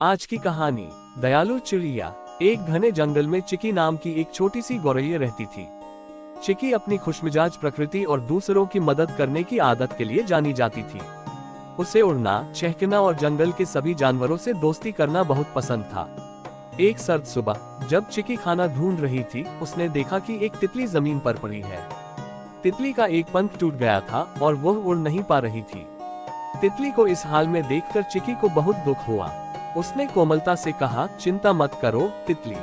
आज की कहानी। दयालु चिड़िया। एक घने जंगल में चिकी नाम की एक छोटी सी गौरैया रहती थी। चिकी अपनी खुशमिजाज प्रकृति और दूसरों की मदद करने की आदत के लिए जानी जाती थी। उसे उड़ना, चहकना और जंगल के सभी जानवरों से दोस्ती करना बहुत पसंद था। एक सर्द सुबह जब चिकी खाना ढूंढ रही थी, उसने देखा कि एक तितली जमीन पर पड़ी है। तितली का एक पंख टूट गया था और वह उड़ नहीं पा रही थी। तितली को इस हाल में देखकर चिकी को बहुत दुख हुआ। उसने कोमलता से कहा, चिंता मत करो तितली,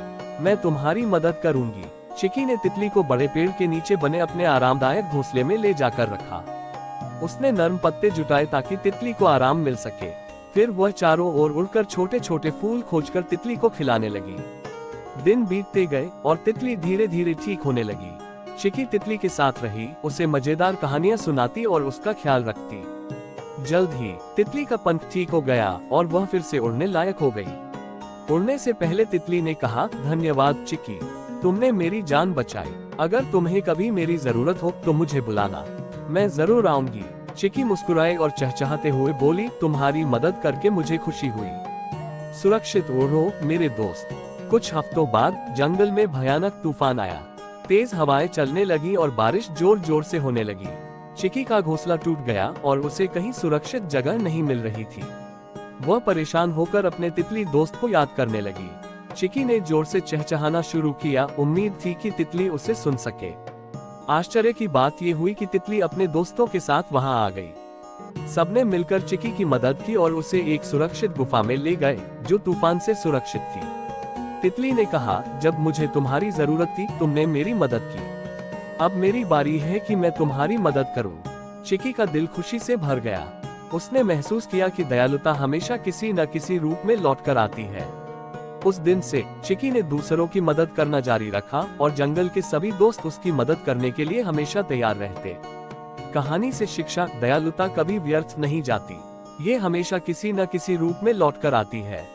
मैं तुम्हारी मदद करूंगी। चिकी ने तितली को बड़े पेड़ के नीचे बने अपने आरामदायक घोंसले में ले जाकर रखा। उसने नरम पत्ते जुटाए ताकि तितली को आराम मिल सके। फिर वह चारों ओर उड़कर छोटे छोटे फूल खोजकर तितली को खिलाने लगी। दिन बीतते गए और तितली धीरे धीरे ठीक होने लगी। चिकी तितली के साथ रही, उसे मजेदार कहानियां सुनाती और उसका ख्याल रखती। जल्द ही तितली का पंख ठीक हो गया और वह फिर से उड़ने लायक हो गई। उड़ने से पहले तितली ने कहा, धन्यवाद चिकी, तुमने मेरी जान बचाई। अगर तुम्हें कभी मेरी जरूरत हो तो मुझे बुलाना, मैं जरूर आऊंगी। चिकी मुस्कुराए और चहचहाते हुए बोली, तुम्हारी मदद करके मुझे खुशी हुई। सुरक्षित उड़ो मेरे दोस्त। कुछ हफ्तों बाद जंगल में भयानक तूफान आया। तेज हवाएं चलने लगी और बारिश जोर जोर से होने लगी। चिकी का घोंसला टूट गया और उसे कहीं सुरक्षित जगह नहीं मिल रही थी। वह परेशान होकर अपने तितली दोस्त को याद करने लगी। चिकी ने जोर से चहचहाना शुरू किया, उम्मीद थी कि तितली उसे सुन सके। आश्चर्य की बात यह हुई कि तितली अपने दोस्तों के साथ वहां आ गई। सबने मिलकर चिकी की मदद की और उसे एक सुरक्षित गुफा में ले गए जो तूफान से सुरक्षित थी। तितली ने कहा, जब मुझे तुम्हारी जरूरत थी तुमने मेरी मदद की, अब मेरी बारी है कि मैं तुम्हारी मदद करूं। चिकी का दिल खुशी से भर गया। उसने महसूस किया कि दयालुता हमेशा किसी न किसी रूप में लौट कर आती है। उस दिन से चिकी ने दूसरों की मदद करना जारी रखा और जंगल के सभी दोस्त उसकी मदद करने के लिए हमेशा तैयार रहते। कहानी से शिक्षा, दयालुता कभी व्यर्थ नहीं जाती, ये हमेशा किसी न किसी रूप में लौट कर आती है।